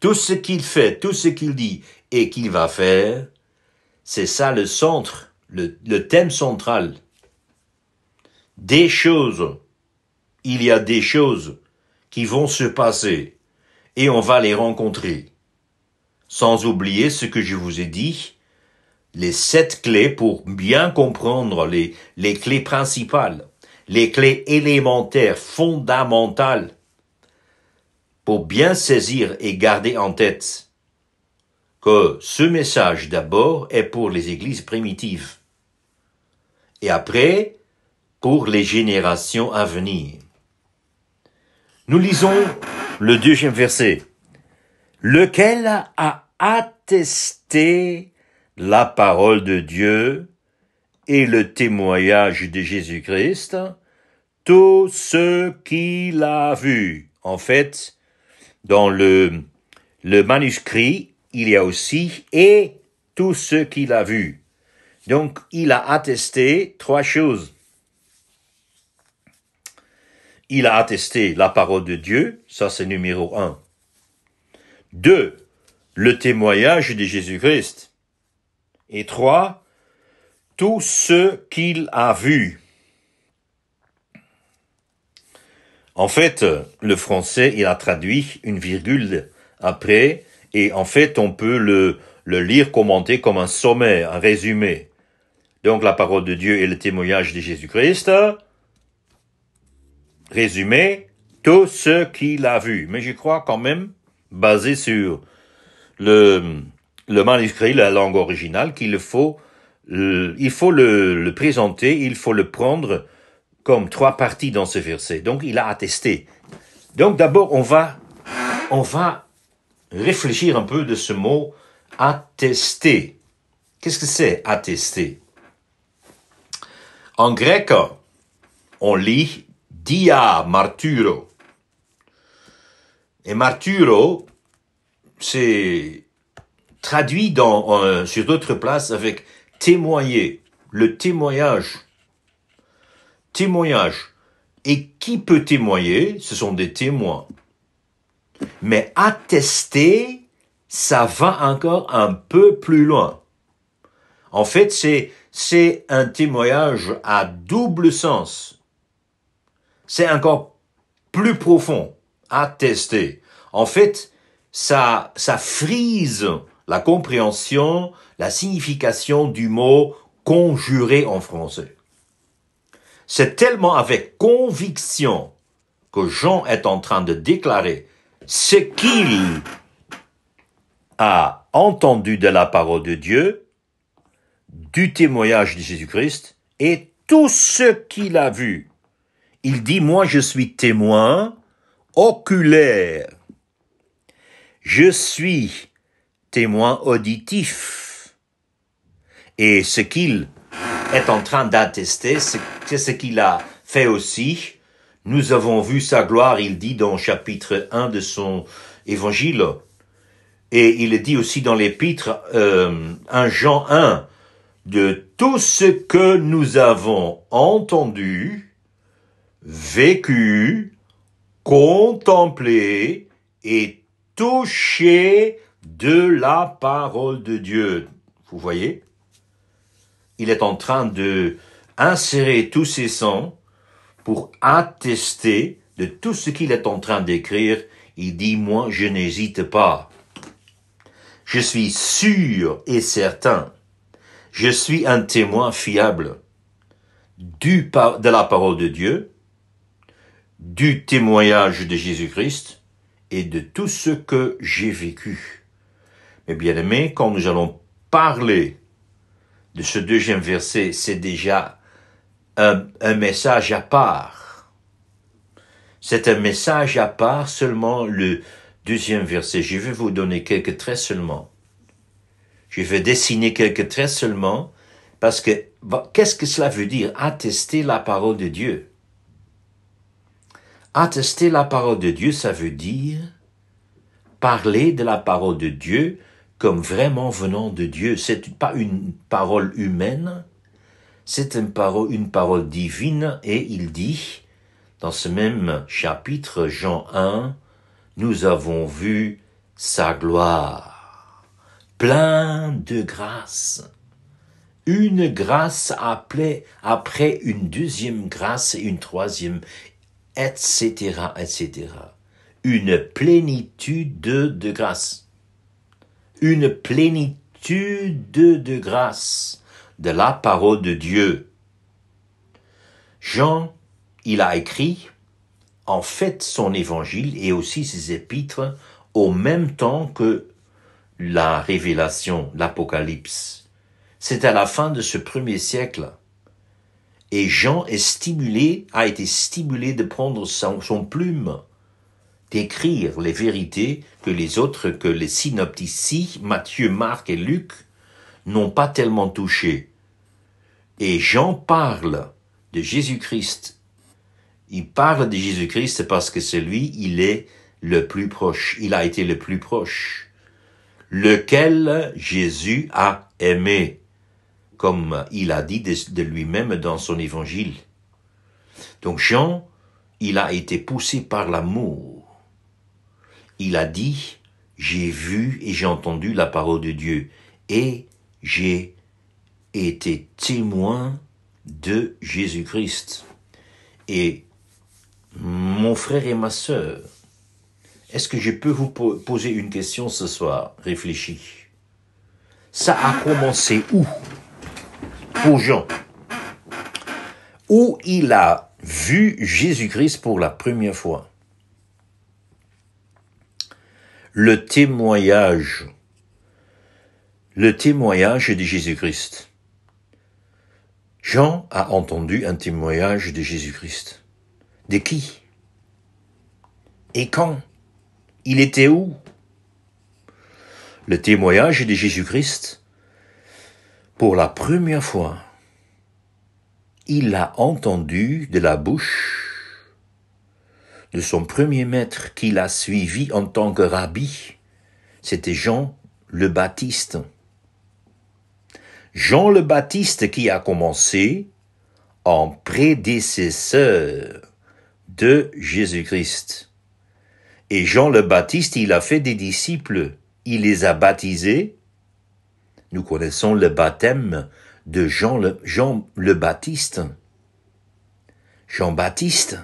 Tout ce qu'il fait, tout ce qu'il dit et qu'il va faire, c'est ça le centre, le thème central. Des choses, il y a des choses qui vont se passer et on va les rencontrer. Sans oublier ce que je vous ai dit, les 7 clés pour bien comprendre les clés principales, les clés élémentaires, fondamentales, pour bien saisir et garder en tête que ce message d'abord est pour les églises primitives et après pour les générations à venir. Nous lisons le 2e verset, lequel a attesté la parole de Dieu et le témoignage de Jésus-Christ, tout ce qu'il a vu. En fait, dans le manuscrit, il y a aussi « et tout ce qu'il a vu ». Donc, il a attesté 3 choses. Il a attesté la parole de Dieu, ça c'est numéro 1. 2, le témoignage de Jésus-Christ. Et 3, tout ce qu'il a vu. En fait, le français, il a traduit une virgule après, et en fait, on peut le lire, commenter comme un sommaire, un résumé. Donc, la parole de Dieu et le témoignage de Jésus-Christ. Résumé, tout ce qu'il a vu. Mais je crois quand même, basé sur le manuscrit, la langue originale, il faut le présenter, il faut le prendre comme 3 parties dans ce verset. Donc, il a attesté. Donc, d'abord, on va réfléchir un peu de ce mot attester. Qu'est-ce que c'est attester? En grec, on lit dia martyro. Et martyro, c'est traduit sur d'autres places avec témoigner, le témoignage. Témoignage. Et qui peut témoigner? Ce sont des témoins. Mais attester, ça va encore un peu plus loin. En fait, c'est un témoignage à double sens. C'est encore plus profond. Attester. En fait, ça frise la compréhension, la signification du mot conjurer en français. C'est tellement avec conviction que Jean est en train de déclarer ce qu'il a entendu de la parole de Dieu, du témoignage de Jésus-Christ et tout ce qu'il a vu. Il dit, moi je suis témoin oculaire. Je suis témoin auditif. Et ce qu'il est en train d'attester, c'est ce qu'il a fait aussi. Nous avons vu sa gloire, il dit dans chapitre 1 de son évangile. Et il dit aussi dans l'épître 1 Jean 1, de tout ce que nous avons entendu, vécu, contemplé et touché de la parole de Dieu. Vous voyez? Il est en train de insérer tous ses sens pour attester de tout ce qu'il est en train d'écrire. Il dit, moi, je n'hésite pas. Je suis sûr et certain. Je suis un témoin fiable de la parole de Dieu, du témoignage de Jésus-Christ et de tout ce que j'ai vécu. Mais bien aimé, quand nous allons parler de ce 2e verset, c'est déjà un message à part. C'est un message à part, seulement le 2e verset. Je vais vous donner quelques traits seulement. Je vais dessiner quelques traits seulement, parce que qu'est-ce que cela veut dire? Attester la parole de Dieu. Attester la parole de Dieu, ça veut dire parler de la parole de Dieu comme vraiment venant de Dieu. C'est pas une parole humaine, c'est une parole divine, et il dit dans ce même chapitre, Jean 1, nous avons vu sa gloire, plein de grâce. Une grâce après une deuxième grâce et une troisième, etc., etc. Une plénitude de grâce. Une plénitude de grâce de la parole de Dieu. Jean, il a écrit, en fait, son évangile et aussi ses épîtres au même temps que la révélation, l'Apocalypse. C'est à la fin de ce premier siècle. Et Jean a été stimulé de prendre son plume, d'écrire les vérités que les synoptici, Matthieu, Marc et Luc, n'ont pas tellement touchées. Et Jean parle de Jésus-Christ. Il parle de Jésus-Christ parce que c'est lui, il est le plus proche. Il a été le plus proche. Lequel Jésus a aimé, comme il a dit de lui-même dans son évangile. Donc Jean, il a été poussé par l'amour. Il a dit, j'ai vu et j'ai entendu la parole de Dieu et j'ai été témoin de Jésus-Christ. Et mon frère et ma sœur, est-ce que je peux vous poser une question ce soir? Réfléchis. Ça a commencé où? Pour Jean. Où il a vu Jésus-Christ pour la première fois. Le témoignage de Jésus-Christ. Jean a entendu un témoignage de Jésus-Christ. De qui? Et quand? Il était où? Le témoignage de Jésus-Christ, pour la première fois, il l'a entendu de la bouche de son premier maître qu'il a suivi en tant que rabbi. C'était Jean le Baptiste. Jean le Baptiste qui a commencé en prédécesseur de Jésus-Christ. Et Jean le Baptiste, il a fait des disciples, il les a baptisés. Nous connaissons le baptême de Jean le Baptiste. Jean-Baptiste.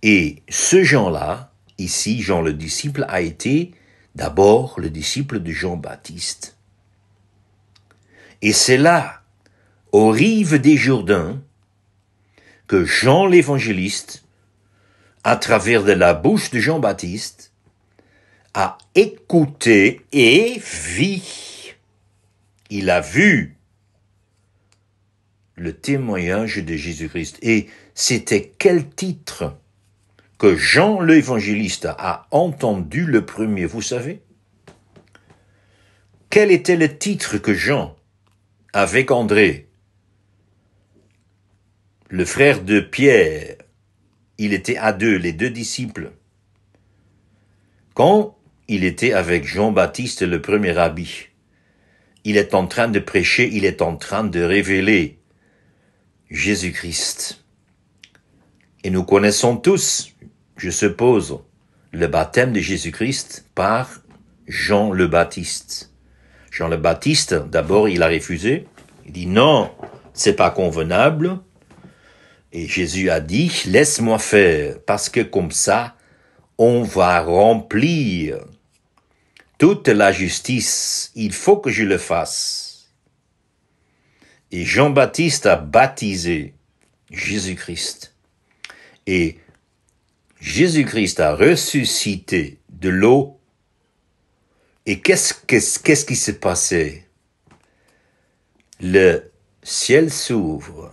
Et ce Jean-là, ici, Jean le disciple, a été d'abord le disciple de Jean-Baptiste. Et c'est là, aux rives des Jourdains, que Jean l'évangéliste, à travers de la bouche de Jean-Baptiste, a écouté et vit. Il a vu le témoignage de Jésus-Christ. Et c'était quel titre que Jean l'évangéliste a entendu le premier, vous savez? Quel était le titre que Jean, avec André, le frère de Pierre, il était à deux, les deux disciples. Quand il était avec Jean-Baptiste, le premier rabbi, il est en train de prêcher, il est en train de révéler Jésus-Christ. Et nous connaissons tous, je suppose, le baptême de Jésus-Christ par Jean le Baptiste. Jean le Baptiste, d'abord, il a refusé. Il dit non, c'est pas convenable. Et Jésus a dit, laisse-moi faire, parce que comme ça, on va remplir toute la justice. Il faut que je le fasse. Et Jean-Baptiste a baptisé Jésus-Christ. Et Jésus-Christ a ressuscité de l'eau. Et qu'est-ce qui s'est passé? Le ciel s'ouvre.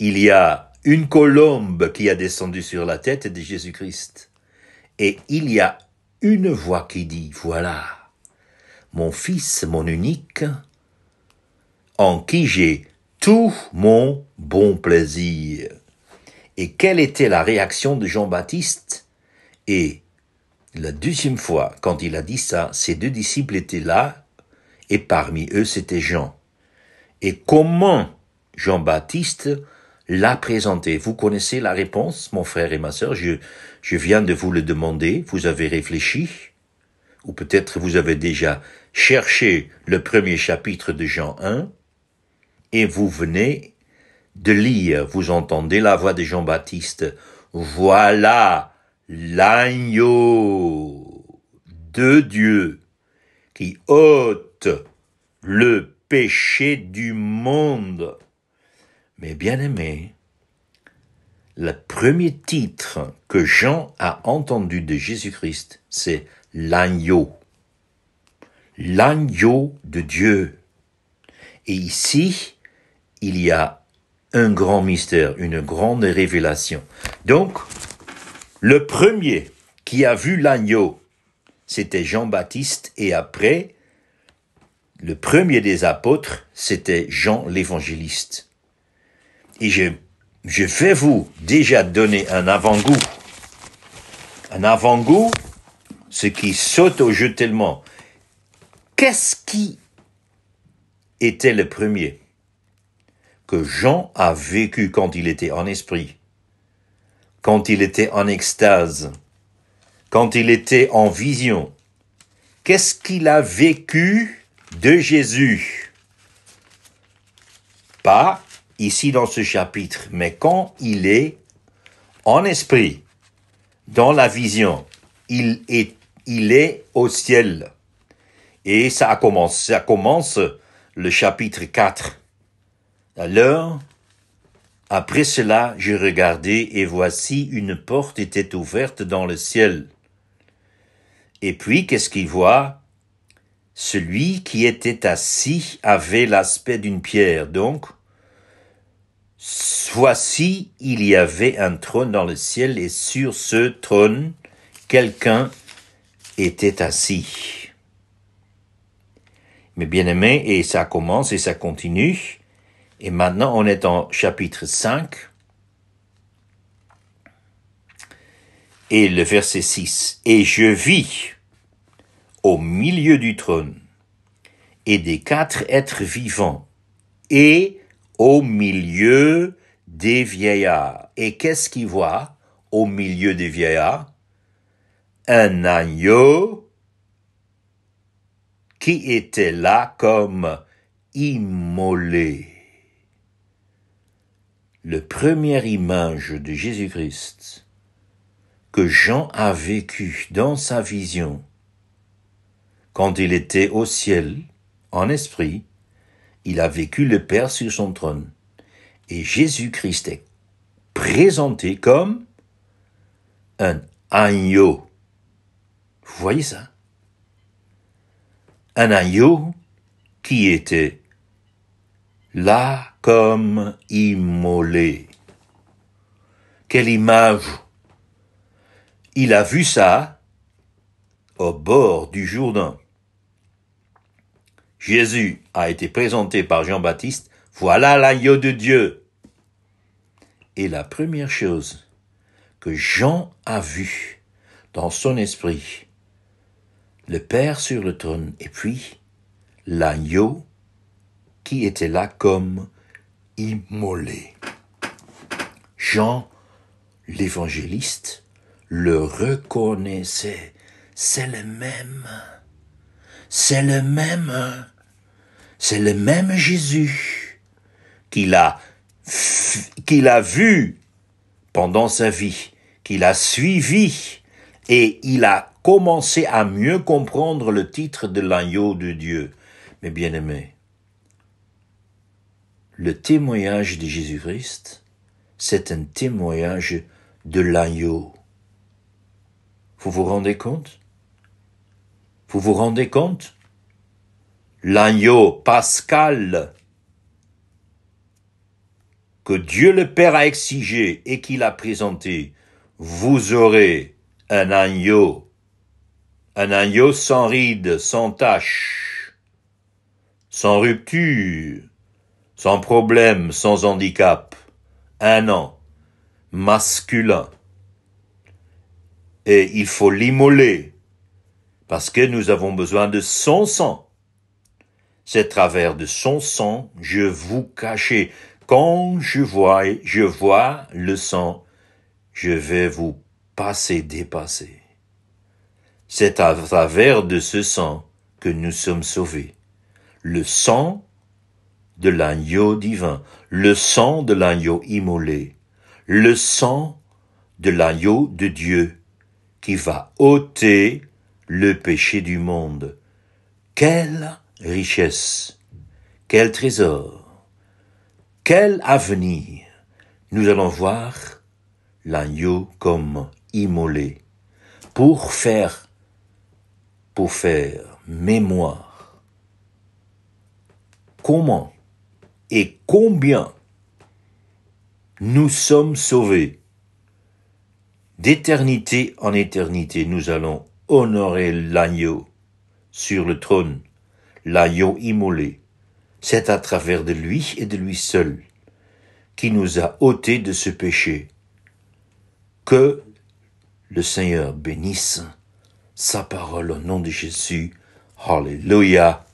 Il y a une colombe qui a descendu sur la tête de Jésus-Christ. Et il y a une voix qui dit, voilà, mon fils, mon unique, en qui j'ai tout mon bon plaisir. Et quelle était la réaction de Jean-Baptiste? Et la deuxième fois, quand il a dit ça, ses deux disciples étaient là, et parmi eux, c'était Jean. Et comment Jean-Baptiste l'a présenté. Vous connaissez la réponse, mon frère et ma sœur, je viens de vous le demander, vous avez réfléchi, ou peut-être vous avez déjà cherché le premier chapitre de Jean 1, et vous venez de lire, vous entendez la voix de Jean-Baptiste. Voilà l'agneau de Dieu qui ôte le péché du monde. Mais bien aimé, le premier titre que Jean a entendu de Jésus-Christ, c'est l'agneau. L'agneau de Dieu. Et ici, il y a un grand mystère, une grande révélation. Donc, le premier qui a vu l'agneau, c'était Jean-Baptiste, et après, le premier des apôtres, c'était Jean l'évangéliste. Et je vais vous déjà donner un avant-goût. Un avant-goût, ce qui saute au jeu tellement. Qu'est-ce qui était le premier que Jean a vécu quand il était en esprit, quand il était en extase, quand il était en vision? Qu'est-ce qu'il a vécu de Jésus? Pas ici dans ce chapitre, mais quand il est en esprit, dans la vision, il est au ciel. Et ça commence le chapitre 4. Alors, après cela, je regardai, et voici une porte était ouverte dans le ciel. Et puis, qu'est-ce qu'il voit? Celui qui était assis avait l'aspect d'une pierre. Donc, voici, il y avait un trône dans le ciel, et sur ce trône, quelqu'un était assis. Mais bien aimé, et ça commence et ça continue. Et maintenant, on est en chapitre 5. Et le verset 6. Et je vis au milieu du trône et des 4 êtres vivants et au milieu des vieillards. Et qu'est-ce qu'il voit au milieu des vieillards? Un agneau qui était là comme immolé. La première image de Jésus-Christ que Jean a vécu dans sa vision, quand il était au ciel, en esprit, il a vécu le Père sur son trône. Et Jésus-Christ est présenté comme un agneau. Vous voyez ça? Un agneau qui était là comme immolé. Quelle image! Il a vu ça au bord du Jourdain. Jésus a été présenté par Jean-Baptiste. Voilà l'agneau de Dieu. Et la première chose que Jean a vue dans son esprit, le Père sur le trône, et puis l'agneau qui était là comme immolé. Jean, l'évangéliste, le reconnaissait. C'est le même. C'est le même. C'est le même Jésus qu'il a vu pendant sa vie, qu'il a suivi, et il a commencé à mieux comprendre le titre de l'agneau de Dieu. Mais bien aimé, le témoignage de Jésus-Christ, c'est un témoignage de l'agneau. Vous vous rendez compte? Vous vous rendez compte? L'agneau pascal que Dieu le Père a exigé et qu'il a présenté, vous aurez un agneau sans rides, sans tache, sans rupture, sans problème, sans handicap, un an, masculin. Et il faut l'immoler, parce que nous avons besoin de son sang. C'est à travers de son sang, je vous cachais. quand je vois le sang, je vais vous dépasser. C'est à travers de ce sang que nous sommes sauvés. Le sang de l'agneau divin, le sang de l'agneau immolé, le sang de l'agneau de Dieu qui va ôter le péché du monde. Quelle richesse, quel trésor, quel avenir. Nous allons voir l'agneau comme immolé pour faire mémoire. Comment et combien nous sommes sauvés. D'éternité en éternité, nous allons honorer l'agneau sur le trône, l'agneau immolé. C'est à travers de lui et de lui seul qui nous a ôtés de ce péché. Que le Seigneur bénisse sa parole au nom de Jésus. Alléluia.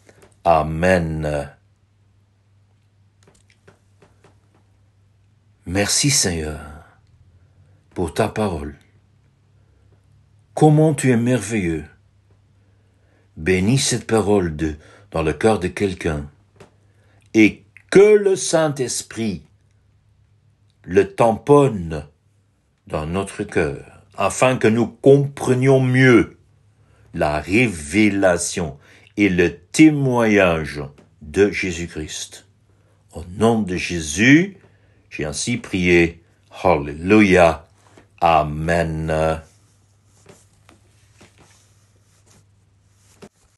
Amen. Merci Seigneur pour ta parole. Comment tu es merveilleux. Bénis cette parole dans le cœur de quelqu'un et que le Saint-Esprit le tamponne dans notre cœur afin que nous comprenions mieux la révélation et le témoignage de Jésus-Christ. Au nom de Jésus, j'ai ainsi prié. Alléluia. Amen.